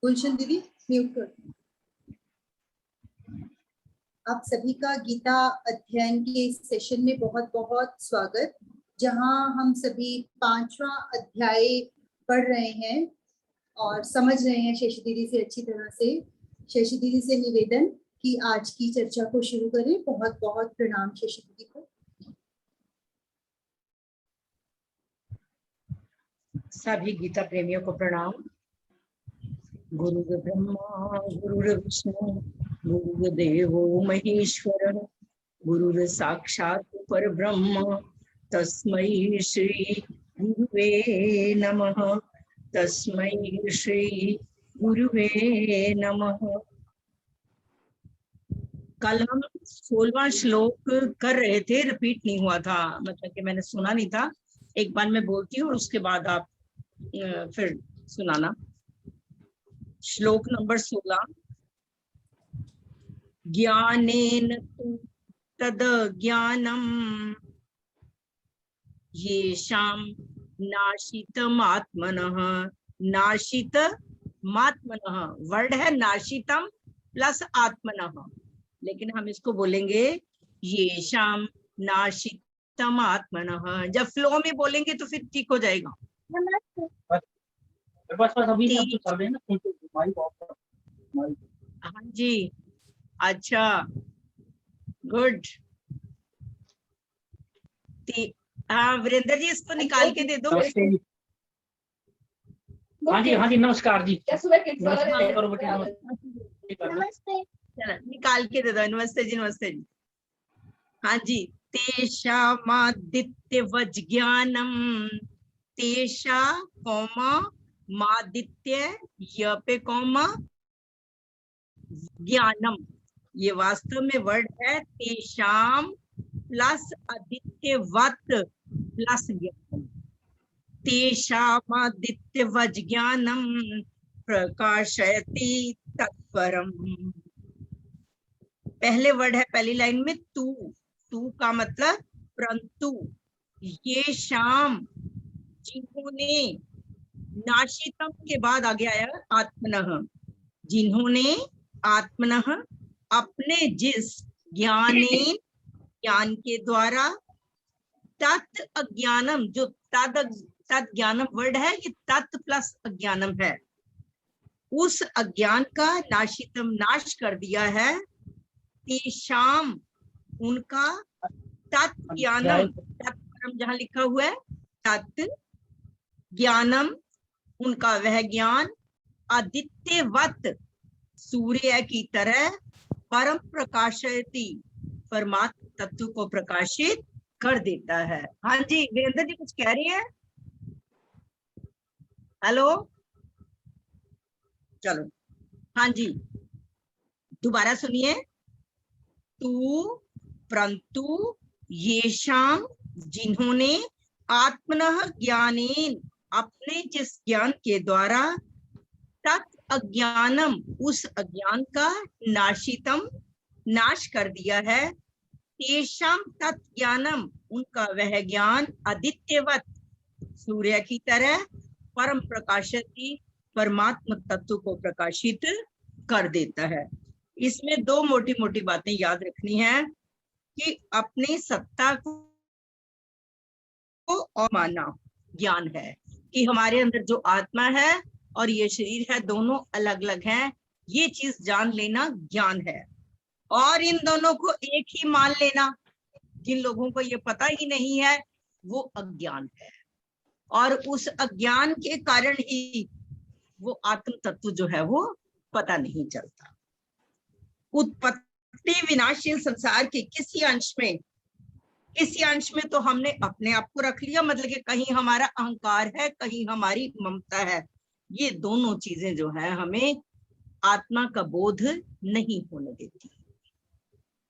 गुलशन दीदी म्यूट कर। आप सभी का गीता अध्ययन के इस सेशन में बहुत बहुत स्वागत, जहां हम सभी 5वां अध्याय पढ़ रहे हैं और समझ रहे हैं शेषी दीदी से अच्छी तरह से। शेषी दीदी से निवेदन कि आज की चर्चा को शुरू करें। बहुत बहुत प्रणाम शेषी दीदी को। सभी गीता प्रेमियों को प्रणाम। गुरु ब्रह्मा गुरु विष्णु गुरुदेव महेश्वर गुरु साक्षात परब्रह्म तस्मै श्री गुरुवे नमः। तस्मै श्री गुरुवे नमः। कल हम 16वां श्लोक कर रहे थे, रिपीट नहीं हुआ था, मतलब कि मैंने सुना नहीं था। एक बार मैं बोलती हूँ और उसके बाद आप फिर सुनाना। श्लोक नंबर 16। ज्ञानेन तु तद ज्ञानम येषां नाशितमात्मनः। नाशितमात्मनः वर्ड है, नाशितम प्लस आत्मनः, लेकिन हम इसको बोलेंगे येषां नाशितमात्मनः। जब फ्लो में बोलेंगे तो फिर ठीक हो जाएगा। हाँ जी, अच्छा, गुड। हाँ वीरेंद्र जी, इसको निकाल के दे दो। हाँ जी नमस्कार जी। नमस्ते, निकाल के दे दो। नमस्ते जी, नमस्ते जी। हाँ जी। तेषामादित्य वज्ञानम, तेषा कौमा मादित्य य पे कौमा ज्ञानम, ये वास्तव में वर्ड है तेषाम प्लस आदित्यवत प्लस ज्ञानम। तेषामादित्य वज्ञानम प्रकाशयति तत्परम। पहले वर्ड है पहली लाइन में तू, तू का मतलब परंतु, ये शाम जिन्होंने, नाशितम के बाद आगे आया आत्मनः, जिन्होंने आत्मनः अपने जिस ज्ञाने ज्ञान के द्वारा, तत् अज्ञानम, जो तद ज्ञानम वर्ड है, ये तत् प्लस अज्ञानम है, उस अज्ञान का नाशितम नाश कर दिया है। तेषाम उनका, तत् ज्ञानम, तत्परम जहां लिखा हुआ है तत् ज्ञानम उनका वह ज्ञान, आदित्यवत सूर्य की तरह, परम प्रकाशयति परमात्म तत्व को प्रकाशित कर देता है। हाँ जी वीरेंद्र जी कुछ कह रही हैं? हेलो, चलो हाँ जी दोबारा सुनिए। तू परंतु येषाम जिन्होंने, आत्मनः ज्ञानेन अपने जिस ज्ञान के द्वारा, तत् अज्ञानम उस अज्ञान का, नाशितम नाश कर दिया है। तेषाम तत् ज्ञानम उनका वह ज्ञान, आदित्यवत सूर्य की तरह, परम प्रकाशति परमात्म तत्व को प्रकाशित कर देता है। इसमें दो मोटी मोटी बातें याद रखनी है कि अपनी सत्ता को और मानना ज्ञान है, कि हमारे अंदर जो आत्मा है और ये शरीर है दोनों अलग अलग हैं, ये चीज जान लेना ज्ञान है। और इन दोनों को एक ही मान लेना, जिन लोगों को ये पता ही नहीं है वो अज्ञान है, और उस अज्ञान के कारण ही वो आत्म तत्व जो है वो पता नहीं चलता। उत्पत्ति विनाशील संसार के किसी अंश में तो हमने अपने आप को रख लिया, मतलब कि कहीं हमारा अहंकार है, कहीं हमारी ममता है। ये दोनों चीजें जो है हमें आत्मा का बोध नहीं होने देती।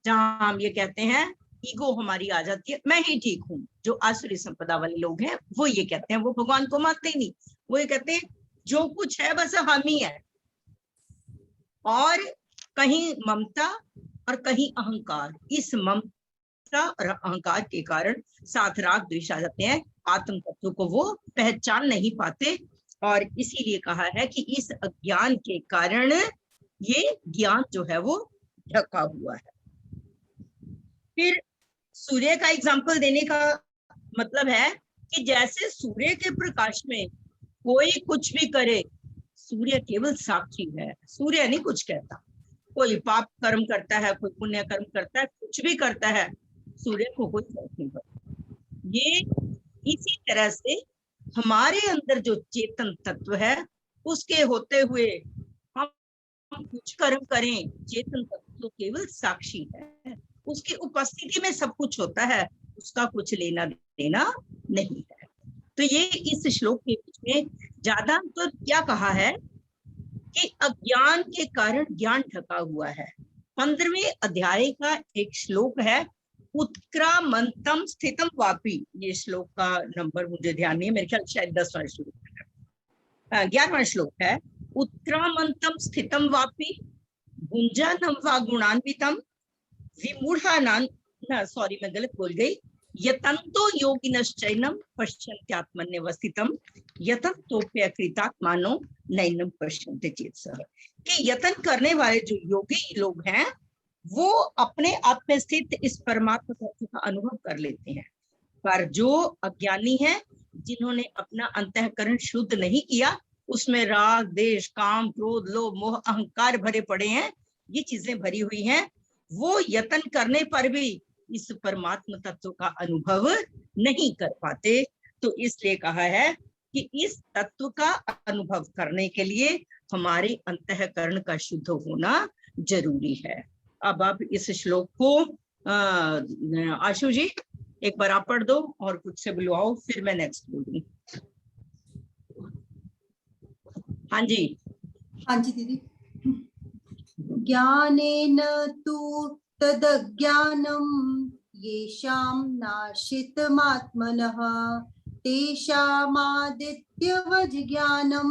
जहां हम ये कहते हैं ईगो हमारी आ जाती है, मैं ही ठीक हूँ, जो आसुरी संपदा वाले लोग हैं वो ये कहते हैं, वो भगवान को मानते ही नहीं, वो ये कहते हैं जो कुछ है बस हम ही है। और कहीं ममता और कहीं अहंकार, इस ममता और अहंकार के कारण साथ राग द्वेष आ जाते हैं, आत्म तत्व को वो पहचान नहीं पाते और इसीलिए कहा है कि इस अज्ञान के कारण ये ज्ञान जो है वो ढका हुआ है। फिर सूर्य का एग्जाम्पल देने का मतलब है कि जैसे सूर्य के प्रकाश में कोई कुछ भी करे, सूर्य केवल साक्षी है, सूर्य नहीं कुछ कहता। कोई पाप कर्म करता है, कोई पुण्य कर्म करता है, कुछ भी करता है, सूर्य को कोई फर्क नहीं पड़ता। ये इसी तरह से हमारे अंदर जो चेतन तत्व है उसके होते हुए हम कुछ कर्म करें, चेतन तत्व तो केवल साक्षी है, उसकी उपस्थिति में सब कुछ होता है, उसका कुछ लेना देना नहीं है। तो ये इस श्लोक के बीच में ज्यादा तो क्या कहा है कि अज्ञान के कारण ज्ञान ढका हुआ है। 15वें अध्याय का एक श्लोक है, उत्क्रामंतम स्थितम वापी। ये श्लोक का नंबर मुझे ध्यान नहीं है, मेरे ख्याल शायद 10वां श्लोक है, 11वां श्लोक है। उत्क्रामंतम स्थितम वापी गुंजनम वा गुणान्वितम विमूढ़ानां, सॉरी मैं गलत बोल गई, यतन्तो योगिनश्चैनम पश्यन्त्यात्मन्यवस्थितम यतन्तोप्यकृतात्मानो नैनम पश्यन्ते चेतसः। कि यतन करने वाले जो योगी लोग हैं वो अपने आप में स्थित इस परमात्मा तत्व का अनुभव कर लेते हैं, पर जो अज्ञानी है, जिन्होंने अपना अंतःकरण शुद्ध नहीं किया, उसमें राग देश काम क्रोध लोभ मोह अहंकार भरे पड़े हैं, ये चीजें भरी हुई हैं, वो यतन करने पर भी इस परमात्मा तत्व का अनुभव नहीं कर पाते। तो इसलिए कहा है कि इस तत्व का अनुभव करने के लिए हमारे अंतःकरण का शुद्ध होना जरूरी है। अब आप इस श्लोक को आशु जी एक बार आप पढ़ दो और कुछ से बुलवाओ, फिर मैं नेक्स्ट बोलूंगी। हाँ जी। हाँ जी दीदी। ज्ञानेन तु तदज्ञानं येषां नाशितमात्मनः तेषामादित्यवज् ज्ञानं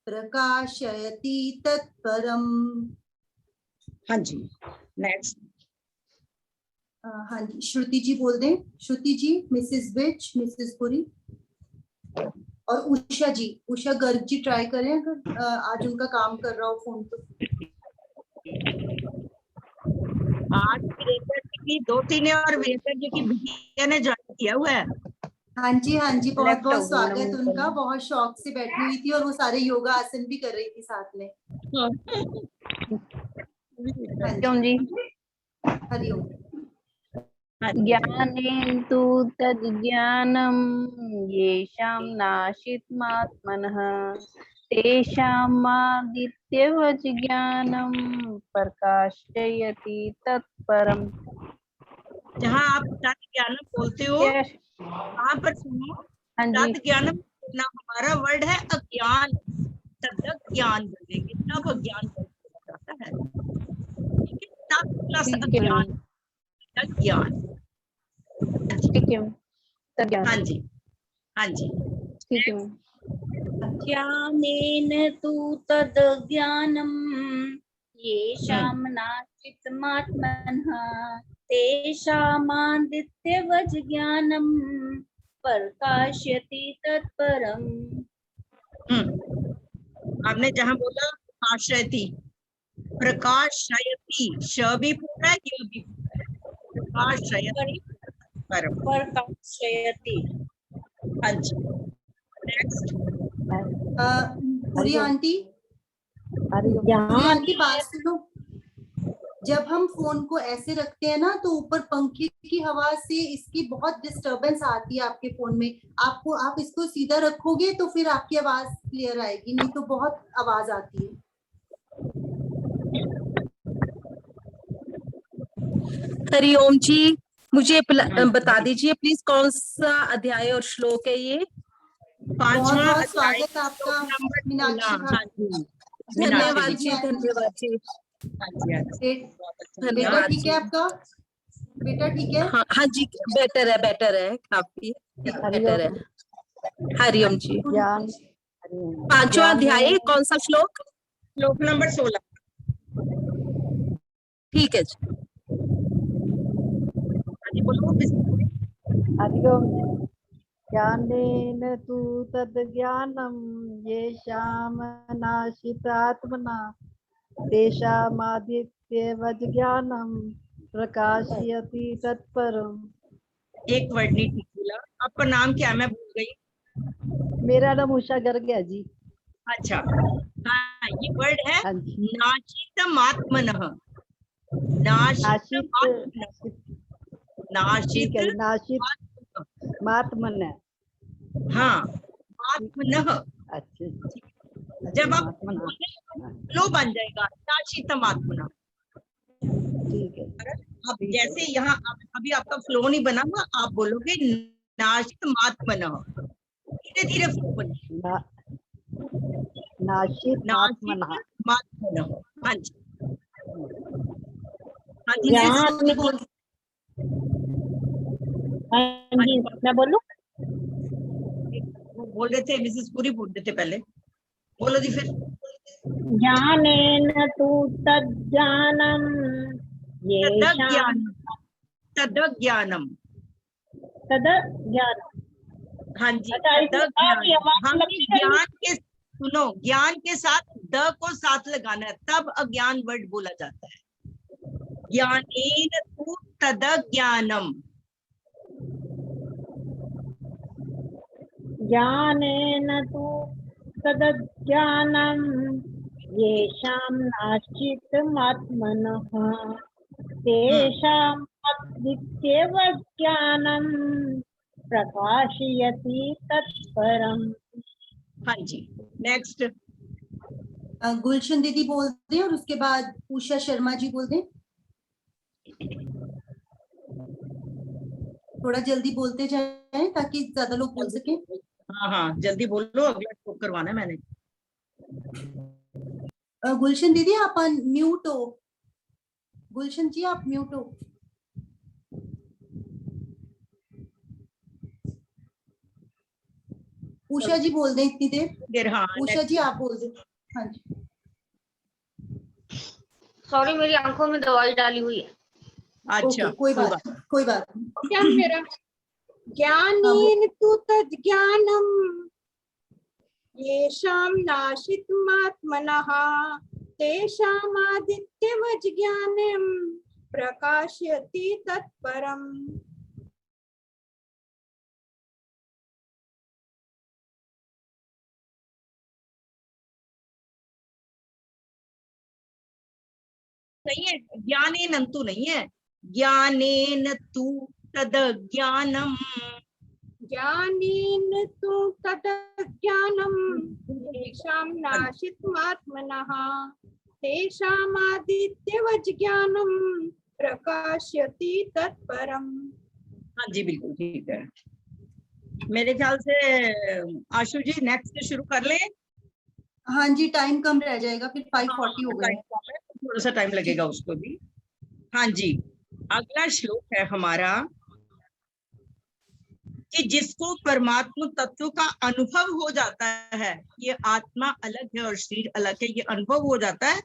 प्रकाशयति तत्परम्। हाँ जी नेक्स्ट। हाँ जी श्रुति जी बोल दें। श्रुति जी, मिसेस बिच, मिसेस पुरी और उषा जी, उषा गर्ग जी ट्राई करें अगर आज उनका काम कर रहा हो फोन तो। आज वीरेंद्र जी की 2-3 और वीरेंद्र जी की बिटिया ने ज्वाइन किया हुआ है। हाँ जी, बहुत बहुत स्वागत उनका। बहुत शौक से बैठी हुई थी और वो सारे योगा आसन भी कर रही थी साथ में। हरिओम जी। हरिओम। ज्ञानेन तु तज्ज्ञानं येषां नाशितमात्मनः तेषामादित्यवज् ज्ञानं प्रकाशयति तत्परम्। जहाँ आप तत् ज्ञानम बोलते हो वहाँ पर सुनो, तत् ज्ञानम ना हमारा वर्ड है अज्ञान, तद ज्ञान बोलेंगे तब अज्ञान जाता है। तत् प्लस अज्ञान, ज्ञान। ठीक है, हाँ जी हाँ जी ठीक है। ज्ञानेन तु तद्ज्ञानं येषां नाशितमात्मनः तेषामादित्यवज् ज्ञानं प्रकाशयति तत्परम्। आपने जहाँ बोला आश्रयति, प्रकाशयति, श भी पूरा है, य भी पूरा है, प्रकाशयति प्रकाशयति। हाँ जी नेक्स्ट। पूरी आंटी, बात सुनो। जब हम फोन को ऐसे रखते हैं ना तो ऊपर पंखे की हवा से इसकी बहुत डिस्टरबेंस आती है आपके फोन में। आप इसको सीधा रखोगे तो फिर आपकी आवाज क्लियर आएगी, नहीं तो बहुत आवाज आती है। हरिओम जी, मुझे बता दीजिए प्लीज कौन सा अध्याय और श्लोक है ये? 5वां स्वागत आपका मीनाक्षी। धन्यवाद जी, धन्यवाद जी। बेटा ठीक है आपका? बेटा ठीक है? हाँ जी, बेटर है काफी बेटर है। हरिओम जी। 5वां अध्याय कौन सा श्लोक? श्लोक नंबर 16। ठीक है जी। हरिओम। ज्ञानेन तु तद्ज्ञानं येषां नाशितात्मना तेषामादित्यवज् ज्ञानं प्रकाशयति तत्परम्। एक वर्ड नहीं ठीक बोला। आपका नाम क्या है? मैं भूल गई। मेरा नाम उषा गर्ग है जी। अच्छा, हाँ, ये वर्ड है हाँ जी। नाशितमात्मनः। नाशित नाशितमात्मनः। ठीक है, नाशित नाशितमात्मनः। मात्मन है। हाँ, आत्मनः। अच्छा, जब आप मात्मन, फ्लो बन जाएगा नाशितमात्मनः। ठीक है। अब जैसे यहाँ अभी आपका फ्लो नहीं बना हुआ, आप बोलोगे नाशितमात्मनः। धीरे धीरे फ्लो बनेगा। नाशित मात्मनः। नाशितमात्मनः। हाँ जी, हाँ जी, मैं बोलूं? वो बोल रहे थे, मिसेस पुरी बोल रहे थे पहले। बोलो जी फिर। ज्ञानेन तु तज्ज्ञानं येषां तदज्ञानम। तद्ज्ञानं। हाँ जी, अच्छा, इसमें तदज्ञानम। हम लगती है। ज्ञान के, सुनो, ज्ञान के साथ द को साथ लगाना है, तब अज्ञान वर्ड बोला जाता है। ज्ञानेन तु तदज्ञानम। ज्ञानेन तु तद्ज्ञानं येषां नाशितमात्मनः तेषाम् अद्वितीयव ज्ञानं प्रकाशयति तत्परम्। हाँ जी, नेक्स्ट। गुलशन दीदी बोल दें और उसके बाद उषा शर्मा जी बोल दें। थोड़ा जल्दी बोलते जाएं ताकि ज्यादा लोग बोल सकें। हाँ हाँ, जल्दी बोलो, अगला स्टॉप करवाना है मैंने। गुलशन दीदी आप म्यूट हो। गुलशन जी आप म्यूट हो। उषा जी बोल दें इतनी देर। हाँ, उषा जी आप बोल दें। हाँ जी। सॉरी, मेरी आंखों में दवाई डाली हुई है। अच्छा, कोई बात नहीं। क्या मेरा ज्ञानेन तु तज्ज्ञानं येषां नाशितमात्मनः तेषामादित्यवज् ज्ञानं प्रकाशयति तत्परम्। नहीं है, ज्ञानेन तु नहीं है, ज्ञानेन तु तदज्ञानम। ज्ञानेन तु तद्ज्ञानं येषां नाशितमात्मनः तेषामादित्यवज् ज्ञानं प्रकाशयति तत्परम्। हाँ जी, बिल्कुल ठीक है। मेरे ख्याल से आशु जी नेक्स्ट शुरू कर ले। हाँ जी, टाइम कम रह जाएगा, फिर 5:40 हो गए। थोड़ा सा टाइम लगेगा उसको भी। हाँ जी, अगला श्लोक है हमारा कि जिसको परमात्मा तत्व का अनुभव हो जाता है, ये आत्मा अलग है और शरीर अलग है, ये अनुभव हो जाता है,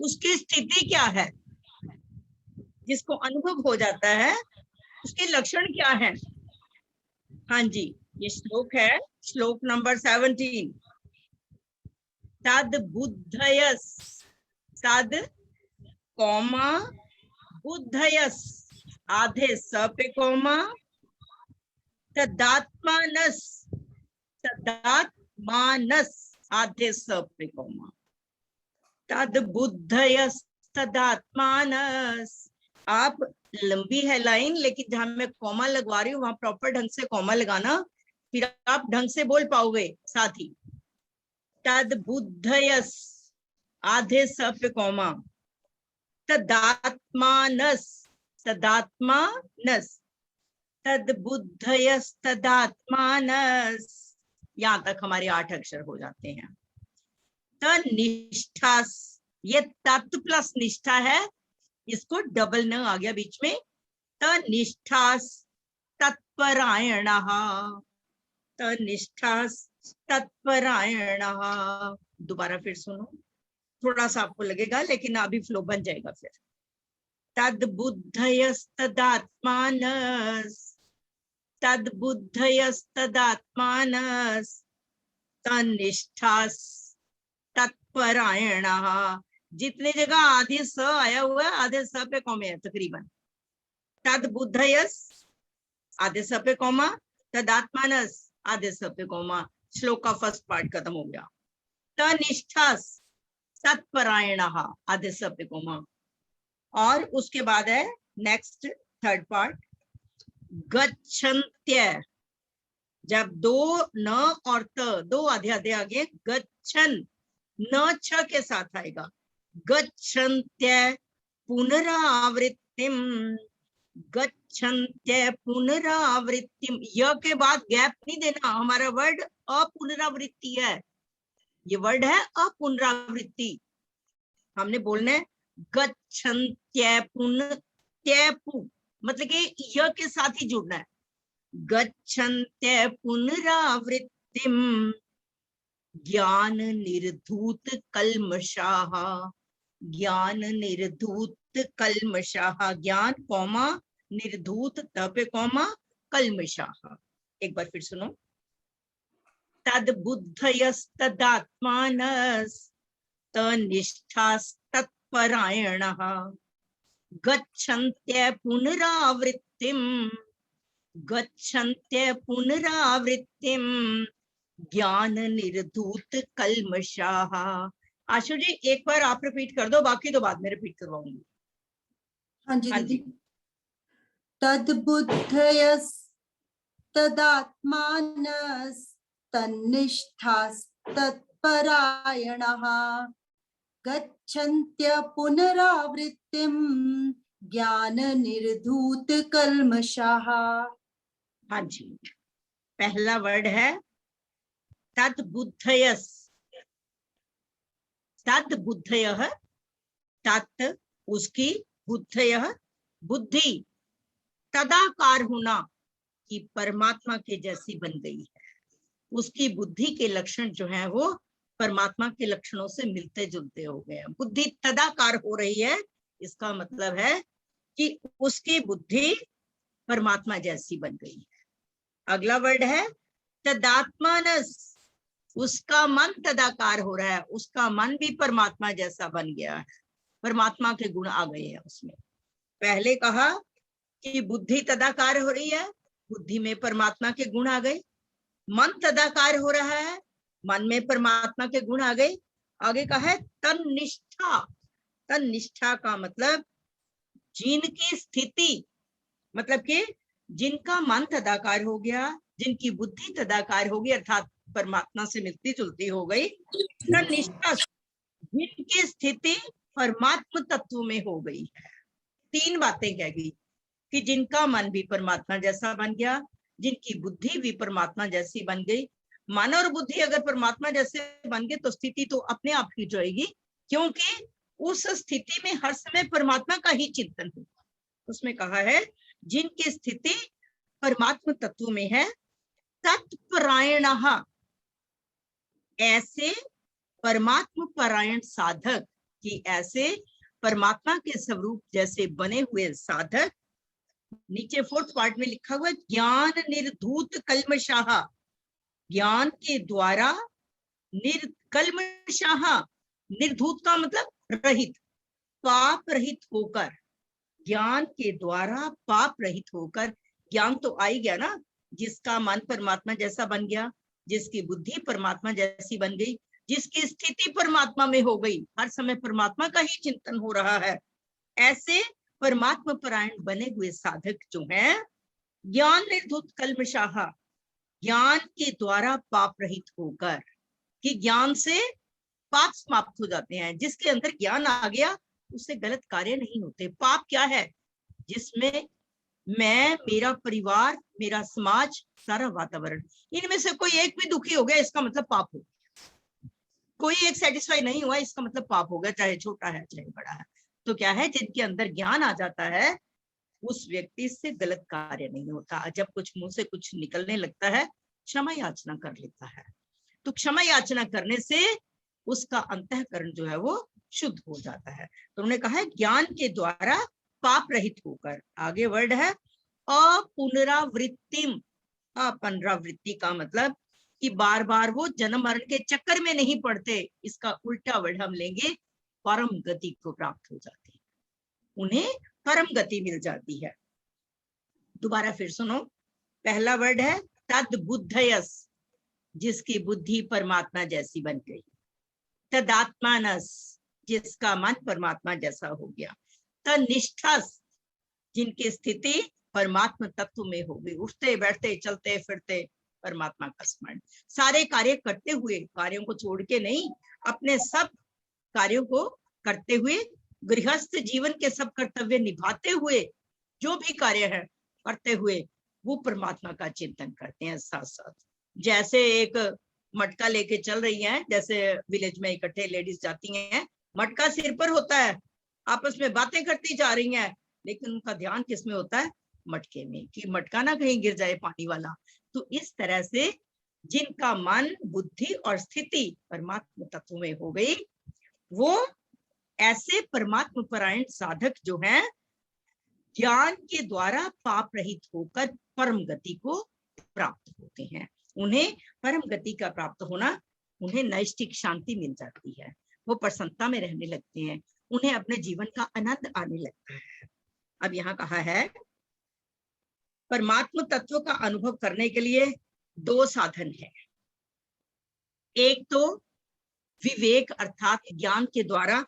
उसकी स्थिति क्या है? जिसको अनुभव हो जाता है उसके लक्षण क्या है? हाँ जी, ये श्लोक है, श्लोक नंबर 17। तद बुद्धयस, तद कौमा बुद्धयस, आधे स पे कौमा, तदात्मानस, तदात्मानस, आधे स पे कौमा, तद बुद्धयस तदात्मानस। आप लंबी है लाइन, लेकिन जहां मैं कॉमा लगवा रही हूँ वहां प्रॉपर ढंग से कॉमा लगाना, फिर आप ढंग से बोल पाओगे साथ ही। तद बुद्धयस, आधे स पे कॉमा, तदात्मानस, तदात्मानस, तद बुद्धयस तदात्मानस। यहाँ तक हमारे 8 अक्षर हो जाते हैं। तनिष्ठा, ये तत् प्लस निष्ठा है, इसको डबल न आ गया बीच में। तनिष्ठास तत्परायणः, तनिष्ठास तत्परायणः। दोबारा फिर सुनो, थोड़ा सा आपको लगेगा लेकिन अभी फ्लो बन जाएगा फिर। तद बुद्धयस्तदात्मानस, तत्परायणः। जितने जगह आधे स आया हुआ है, आधे स पे कॉमा है तकरीबन। तद्बुद्धयस आधे स पे कॉमा, तदात्मानस आधे स पे कॉमा। श्लोक का फर्स्ट पार्ट खत्म हो गया। तनिष्ठास तत्परायणः आधे स पे कॉमा। और उसके बाद है नेक्स्ट थर्ड पार्ट, गच्छन्त्य। जब दो न और त, दो आधे आधे आगे, गच्छन न छ के साथ आएगा। गच्छन्त्य पुनरावृत्तिम, गच्छन्त्य पुनरावृत्तिम। य के बाद गैप नहीं देना। हमारा वर्ड अपुनरावृत्ति है, ये वर्ड है अपुनरावृत्ति। हमने बोलना है गच्छन्त्य पुन, मतलब कि य के साथ ही जुड़ना है। गच्छन्त्य पुनरावृत्तिम ज्ञान निर्धूत कल्मषाः, ज्ञान निर्धूत कल्मषाः। ज्ञान कौमा निर्धूत त पे कौमा कल्मषाः। एक बार फिर सुनो। तद्बुद्धयस्तदात्मानस्तनिष्ठास्तत्परायणः गच्छन्त्य पुनरावृत्तिम, गच्छन्त्य पुनरावृत्तिम ज्ञान निर्धूत कल्मषाः। आशु जी एक बार आप रिपीट कर दो, बाकी तो बाद में रिपीट करवाऊंगी। हाँ जी दीदी। तद्बुद्धयस्तदात्मानस्तन्निष्ठास्तत्परायणः गच्छन्त्य पुनरावृत्तिम ज्ञान निर्धूत कल्मषाः। हाँ जी, पहला वर्ड है तद्बुद्धयस। तद्बुद्धयः, तत् उसकी, बुद्धयः बुद्धि, तदाकार होना कि परमात्मा के जैसी बन गई है। उसकी बुद्धि के लक्षण जो है वो परमात्मा के लक्षणों से मिलते जुलते हो गए हैं। बुद्धि तदाकार हो रही है, इसका मतलब है कि उसकी बुद्धि परमात्मा जैसी बन गई है। अगला वर्ड है तदात्मानस। उसका मन तदाकार हो रहा है, उसका मन भी परमात्मा जैसा बन गया है, परमात्मा के गुण आ गए हैं उसमें। पहले कहा कि बुद्धि तदाकार हो रही है, बुद्धि में परमात्मा के गुण आ गए। मन तदाकार हो रहा है, मन में परमात्मा के गुण आ गए। आगे कहा है तन्निष्ठा। तन्निष्ठा का मतलब जिनकी स्थिति, मतलब कि जिनका मन तदाकार हो गया, जिनकी बुद्धि तदाकार हो गई, अर्थात परमात्मा से मिलती जुलती हो गई। तन्निष्ठा, जिनकी स्थिति परमात्मा तत्व में हो गई है। तीन बातें कह गई कि जिनका मन भी परमात्मा जैसा बन गया, जिनकी बुद्धि भी परमात्मा जैसी बन गई। मन और बुद्धि अगर परमात्मा जैसे बन गए तो स्थिति तो अपने आप ही जाएगी, क्योंकि उस स्थिति में हर समय परमात्मा का ही चिंतन होगा। उसमें कहा है जिनकी स्थिति परमात्मा तत्व में है, तत्परायणः, ऐसे परमात्मा परायण साधक, कि ऐसे परमात्मा के स्वरूप जैसे बने हुए साधक। नीचे फोर्थ पार्ट में लिखा हुआ ज्ञान निर्धूत कल्मषाः, ज्ञान के द्वारा निर्कल्मषाः, निर्धूत का मतलब रहित, पाप रहित होकर, ज्ञान के द्वारा पाप रहित होकर। ज्ञान तो आ ही गया ना, जिसका मन परमात्मा जैसा बन गया, जिसकी बुद्धि परमात्मा जैसी बन गई, जिसकी स्थिति परमात्मा में हो गई, हर समय परमात्मा का ही चिंतन हो रहा है। ऐसे परमात्मा परायण बने हुए साधक जो हैं, ज्ञान निर्धूत कल्मषाः, ज्ञान के द्वारा पाप रहित होकर, कि ज्ञान से पाप समाप्त हो जाते हैं। जिसके अंदर ज्ञान आ गया उससे गलत कार्य नहीं होते। पाप क्या है? जिसमें मैं, मेरा परिवार, मेरा समाज, सारा वातावरण, इनमें से कोई एक भी दुखी हो गया, इसका मतलब पाप हो गया। कोई एक सेटिस्फाई नहीं हुआ, इसका मतलब पाप हो गया, चाहे छोटा है चाहे बड़ा है। तो क्या है, जिनके अंदर ज्ञान आ जाता है उस व्यक्ति से गलत कार्य नहीं होता। जब कुछ मुंह से कुछ निकलने लगता है, क्षमा याचना कर लेता है। तो क्षमा याचना करने से उसका अंतःकरण जो है वो शुद्ध हो जाता है। तो उन्होंने कहा है ज्ञान के द्वारा पाप रहित होकर। आगे वर्ड है अपुनरावृत्तिम, अपनरावृत्ति का मतलब कि बार बार वो जन्म मरण के चक्कर में नहीं पड़ते। इसका उल्टा वर्ड हम लेंगे, परम गति को प्राप्त हो जाती है, उन्हें परम गति मिल जाती है। दोबारा फिर सुनो, पहला वर्ड है तद बुद्धयस, जिसकी बुद्धि परमात्मा जैसी बन गई। तदात्मानस, जिसका मन परमात्मा जैसा हो गया। तनिष्ठस, जिनकी स्थिति परमात्मा तत्व में हो गई, उठते बैठते चलते फिरते परमात्मा का स्मरण, सारे कार्य करते हुए, कार्यों को छोड़ के नहीं, अपने सब कार्यों को करते हुए, गृहस्थ जीवन के सब कर्तव्य निभाते हुए, जो भी कार्य है करते हुए, वो परमात्मा का चिंतन करते हैं साथ साथ। जैसे एक मटका लेके चल रही हैं, जैसे विलेज में इकट्ठे लेडीज जाती हैं, मटका सिर पर होता है, आपस में बातें करती जा रही हैं, लेकिन उनका ध्यान किसमें होता है? मटके में, कि मटका ना कहीं गिर जाए पानी वाला। तो इस तरह से जिनका मन, बुद्धि और स्थिति परमात्मा तत्व में हो गई, वो ऐसे परमात्मा परायण साधक जो हैं, ज्ञान के द्वारा पाप रहित होकर परम गति को प्राप्त होते हैं। उन्हें परम गति का प्राप्त होना, उन्हें नैष्ठिक शांति मिल जाती है, वो प्रसन्नता में रहने लगते हैं, उन्हें अपने जीवन का आनंद आने लगता है। अब यहाँ कहा है परमात्मा तत्व का अनुभव करने के लिए दो साधन है। एक तो विवेक अर्थात ज्ञान के द्वारा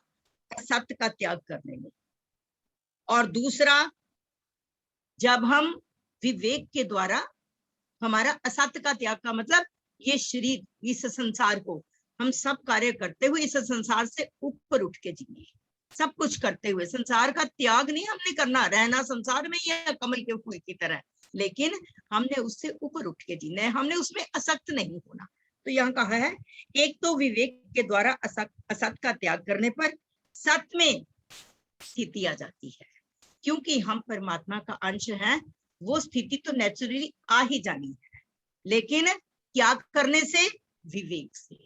असत्य का त्याग करने में, और दूसरा जब हम विवेक के द्वारा हमारा असत्य का त्याग का मतलब ये शरीर, इस संसार को हम सब कार्य करते हुए इस संसार से ऊपर उठ के जिए, सब कुछ करते हुए। संसार का त्याग नहीं हमने करना, रहना संसार में या कमल के फूल की तरह, लेकिन हमने उससे ऊपर उठ के जीना है, हमने उसमें असक्त नहीं होना। तो यहाँ कहा है एक तो विवेक के द्वारा असत का त्याग करने पर सत में स्थिति आ जाती है, क्योंकि हम परमात्मा का अंश हैं, वो स्थिति तो नेचुरली आ ही जानी है, लेकिन त्याग करने से, विवेक से।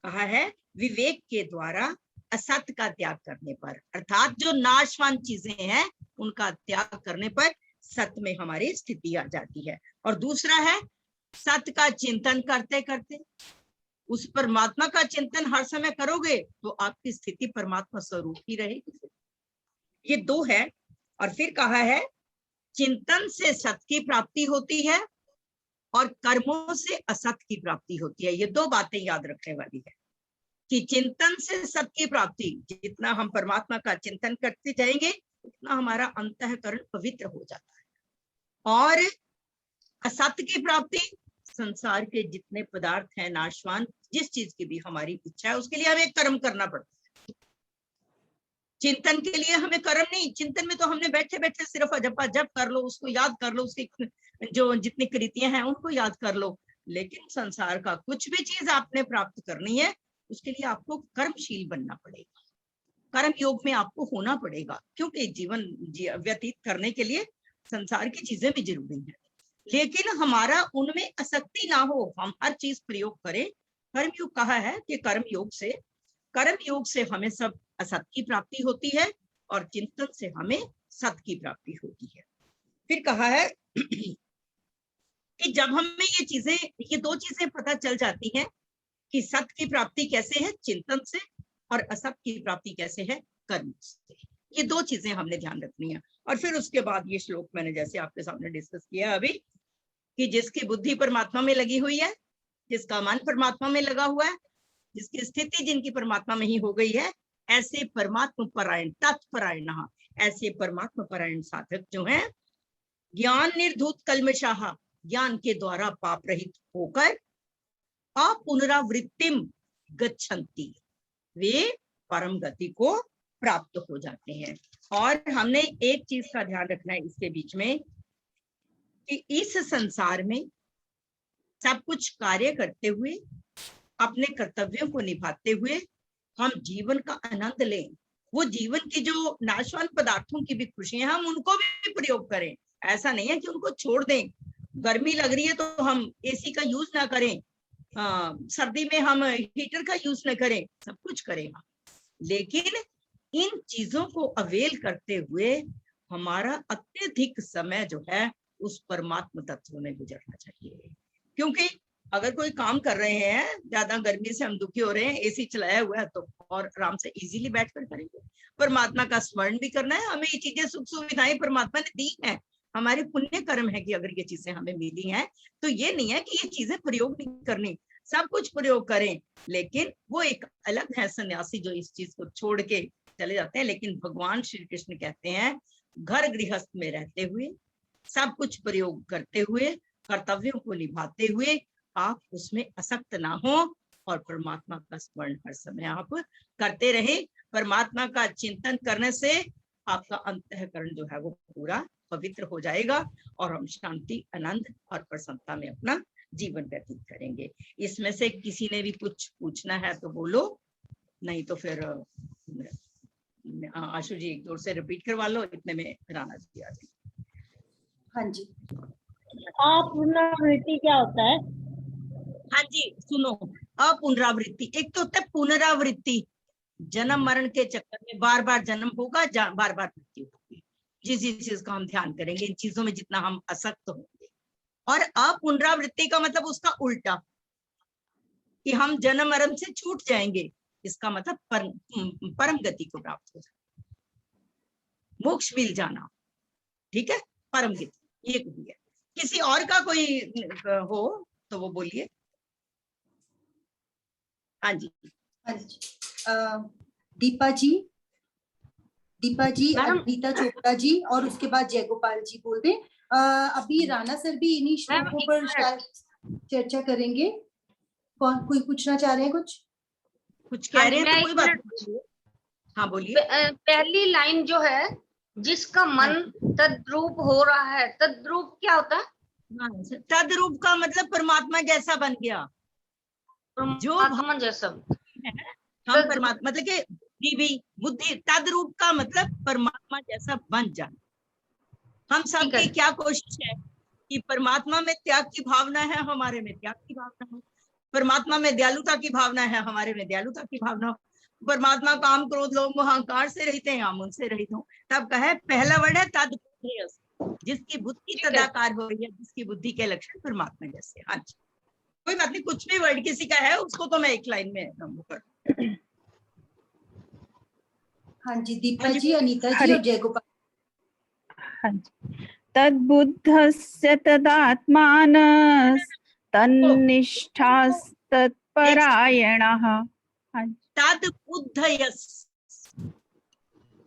कहा है विवेक के द्वारा असत का त्याग करने पर, अर्थात जो नाशवान चीजें हैं उनका त्याग करने पर सत में हमारी स्थिति आ जाती है। और दूसरा है सत्य का चिंतन करते करते, उस परमात्मा का चिंतन हर समय करोगे तो आपकी स्थिति परमात्मा स्वरूप ही रहेगी। ये दो है। और फिर कहा है चिंतन से सत्य की प्राप्ति होती है और कर्मों से असत की प्राप्ति होती है। ये दो बातें याद रखने वाली है कि चिंतन से सत्य की प्राप्ति, जितना हम परमात्मा का चिंतन करते जाएंगे उतना हमारा अंतःकरण पवित्र हो जाता है। और असत्य की प्राप्ति, संसार के जितने पदार्थ हैं नाशवान, जिस चीज की भी हमारी इच्छा है उसके लिए हमें कर्म करना पड़ता है। चिंतन के लिए हमें कर्म नहीं, चिंतन में तो हमने बैठे बैठे सिर्फ जपा जप कर लो, उसको याद कर लो, उसकी जो जितनी कृतियां हैं उनको याद कर लो। लेकिन संसार का कुछ भी चीज आपने प्राप्त करनी है उसके लिए आपको कर्मशील बनना पड़ेगा, कर्म योग में आपको होना पड़ेगा, क्योंकि जीवन व्यतीत करने के लिए संसार की चीजें भी जरूरी है। लेकिन हमारा उनमें आसक्ति ना हो, हम हर चीज प्रयोग करें। कर्मयोग कहा है कि कर्म योग से हमें सब असत की प्राप्ति होती है और चिंतन से हमें सत की प्राप्ति होती है। फिर कहा है कि जब हमें ये दो चीजें पता चल जाती हैं कि सत की प्राप्ति कैसे है, चिंतन से, और असत की प्राप्ति कैसे है, कर्म से। ये दो चीजें हमने ध्यान रखनी है। और फिर उसके बाद ये श्लोक मैंने जैसे आपके सामने डिस्कस किया अभी कि जिसकी बुद्धि परमात्मा में लगी हुई है, जिसका मन परमात्मा में लगा हुआ है, जिसकी स्थिति जिनकी परमात्मा में ही हो गई है, ऐसे परमात्मा परायण तत्परायण, ऐसे परमात्मा परायण साधक जो हैं, ज्ञान निर्धूत कल्मषाः, ज्ञान के द्वारा पाप रहित होकर अपुनरावृत्तिम गच्छन्ति, वे परम गति को प्राप्त हो जाते हैं। और हमने एक चीज का ध्यान रखना है इसके बीच में कि इस संसार में सब कुछ कार्य करते हुए, अपने कर्तव्यों को निभाते हुए हम जीवन का आनंद लें। वो जीवन की जो नाशवान पदार्थों की भी खुशियां, हम उनको भी प्रयोग करें। ऐसा नहीं है कि उनको छोड़ दें। गर्मी लग रही है तो हम एसी का यूज ना करें, सर्दी में हम हीटर का यूज न करें, सब कुछ करेगा। लेकिन इन चीजों को अवेल करते हुए हमारा अत्यधिक समय जो है उस परमात्मा तत्व में गुजरना चाहिए। क्योंकि अगर कोई काम कर रहे हैं, ज्यादा गर्मी से हम दुखी हो रहे हैं, एसी चलाया हुआ है, तो और आराम से इजीली बैठकर करेंगे। परमात्मा का स्मरण भी करना है, हमें ये चीजें सुख सुविधाएं परमात्मा ने दी हैं, हमारे पुण्य कर्म है कि अगर ये चीजें हमें मिली हैं, तो ये नहीं है कि ये चीजें प्रयोग नहीं करनी, सब कुछ प्रयोग करें। लेकिन वो एक अलग है सन्यासी जो इस चीज को छोड़ के चले जाते हैं। लेकिन भगवान श्री कृष्ण कहते हैं घर गृहस्थ में रहते हुए, सब कुछ प्रयोग करते हुए, कर्तव्यों को निभाते हुए आप उसमें आसक्त ना हो और परमात्मा का स्मरण हर समय आप करते रहे। परमात्मा का चिंतन करने से आपका अंतःकरण जो है वो पूरा पवित्र हो जाएगा और हम शांति, आनंद और प्रसन्नता में अपना जीवन व्यतीत करेंगे। इसमें से किसी ने भी कुछ पूछना है तो बोलो, नहीं तो फिर आशु जी एक जोर से रिपीट करवा लो, इतने में राणा जी आ जाएंगे। हाँ जी। पुनरावृत्ति क्या होता है? हाँ जी सुनो, अपुनरावृत्ति एक तो होता है पुनरावृत्ति, जन्म मरण के चक्कर में बार बार जन्म होगा, बार बार मृत्यु होगी। जिस चीज का हम ध्यान करेंगे, इन चीजों में जितना हम आसक्त होंगे। और अपुनरावृत्ति का मतलब उसका उल्टा, कि हम जन्म मरण से छूट जाएंगे, इसका मतलब परम गति को प्राप्त हो जाना, मोक्ष मिल जाना। ठीक है, परम गति ये है। किसी और का कोई हो तो वो बोलिए। हाँ जी। हाँ जी, दीपा जी, अनीता चोपड़ा जी और उसके बाद जय गोपाल जी बोल दें। अभी राणा सर भी इन्हीं श्लोकों पर चर्चा करेंगे। कौन कोई पूछना चाह रहे हैं? कुछ कह रहे हैं तो कोई बात नहीं। हाँ बोलिए। पहली लाइन जो है, जिसका मन तद्रूप हो रहा है, तद्रूप क्या होता है? तद्रूप का मतलब परमात्मा जैसा बन गया, जो परमात्मा जैसा हम परमात्मा, मतलब कि बुद्धि, तद्रूप का मतलब परमात्मा जैसा बन जाना। हम सबकी क्या कोशिश है कि परमात्मा में त्याग की भावना है, हमारे में त्याग की भावना हो। परमात्मा में दयालुता की भावना है, हमारे में दयालुता की भावना हो। परमात्मा काम क्रोध लोभ अहंकार से रहित हैं, हम उनसे रहित हो। तब कहे पहला वर्ड है तद, जिसकी बुद्धि तदाकार हो रही है, जिसकी बुद्धि के लक्षण परमात्मा जैसे। हाँ जी, कोई बात नहीं, कुछ भी वर्ड किसी का है उसको तो मैं एक लाइन में कर। हाँ जी, दीपा जी, अनीता जी और जय गोपाल। हाँ जी। तद्बुद्धस्य तदात्मानस् तन्निष्ठास्तत्परायणः। हाँ जी, तद्बुद्धयस्,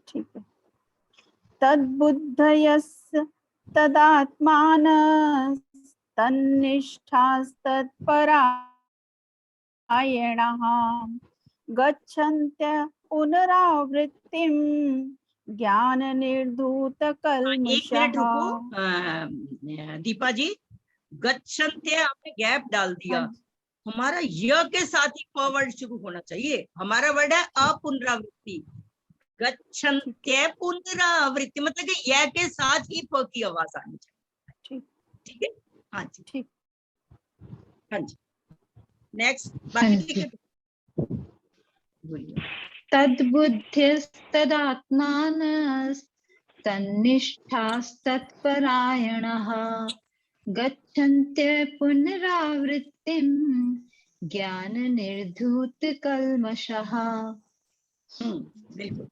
ठीक है। तद्बुद्धयस्य तदात्मानस् तन्निष्ठास्तत्परायणः गच्छन्त्य पुनरावृत्तिं ज्ञान निर्धूत कल्मषः। दीपा जी, गच्छन्त्य आपने गैप डाल दिया। हमारा य के साथ ही प वर्ड शुरू होना चाहिए। हमारा वर्ड है अपुनरावृत्ति। गच्छन्त्य पुनरावृत्ति मतलब कि य के साथ ही प की आवाज आनी चाहिए। ठीक है, हाँ जी, ठीक। हाँ जी, नेक्स्ट बाकी बोलिए। तद्बुद्धिस्तदात्मानस्तन्निष्ठास्तत्परायणः गच्छन्त्य पुनरावृत्तिं ज्ञान निर्धूत कल्मषः। बिल्कुल।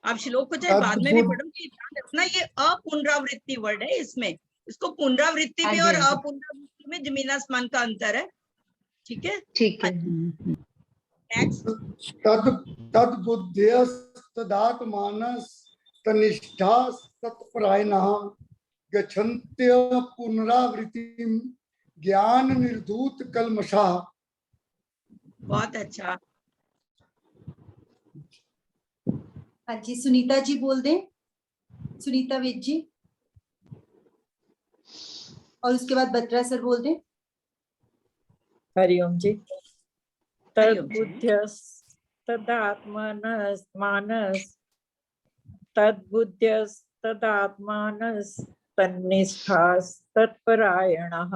आप श्लोक को चाहे बाद में भी पढ़ोगे, ध्यान रखना ये अपुनरावृत्ति वर्ड है, इसमें इसको पुनरावृत्ति में और अपुनरावृत्ति में जमीन आसमान का अंतर है। ठीक है, ठीक है। तद्बुद्ध्यस्तदात्मानस्तन्निष्ठास्तत्परायणः गच्छन्त्य पुनरावृत्तिं ज्ञान निर्धूत कल्मषः। बहुत अच्छा। हाँ जी, सुनीता जी बोल दें, सुनीता वेद जी, और उसके बाद बत्रा सर बोल दें। हरिओम जी। तन्निष्ठास्तत्परायणः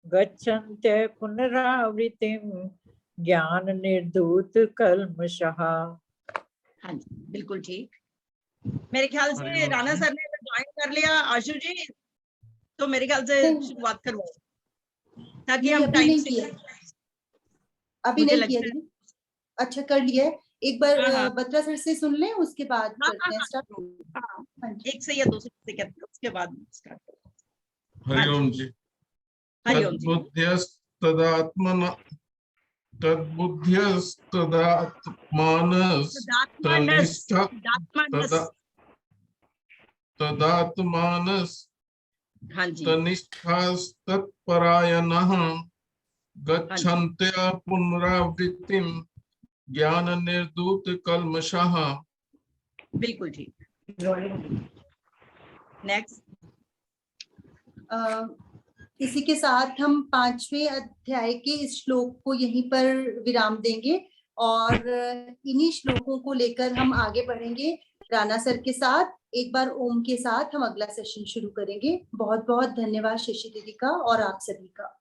गच्छन्त्य पुनरावृत्तिं ज्ञान निर्धूत कल्मषः। हाँ जी, बिल्कुल ठीक। मेरे ख्याल से राणा सर ने ज्वाइन कर लिया। आशु जी तो मेरे ख्याल से नहीं। शुरुआत करवाओ ताकि नहीं, हम अभी टाइम नहीं से किया, अभी मुझे नहीं किया लगता है- दीदी। अच्छा कर लिया है, एक बार हाँ, हाँ। बत्रा सर से सुन लें, उसके बाद हाँ, करते हैं हाँ, स्टार्ट। हाँ, हाँ जी। एक से या दूसरे से करते हैं, उसके बाद स्टार्ट करते हैं। हरिओम जी। हरिओम जी। तद्बुद्ध्यस्तदात्मन तद्बुद्ध्यस्तदात्मानस्तनिष्ठ तदात्मानस हाँ जी, तनिष्ठास्तत्परायणः गच्छन्त्य पुनरावृत्तिं ज्ञाननिर्धूतकल्मषः। बिल्कुल ठीक। नेक्स्ट। इसी के साथ हम 5वें अध्याय के इस श्लोक को यहीं पर विराम देंगे और इन्हीं श्लोकों को लेकर हम आगे बढ़ेंगे राणा सर के साथ। एक बार ओम के साथ हम अगला सेशन शुरू करेंगे। बहुत बहुत धन्यवाद शशि दीदी का और आप सभी का।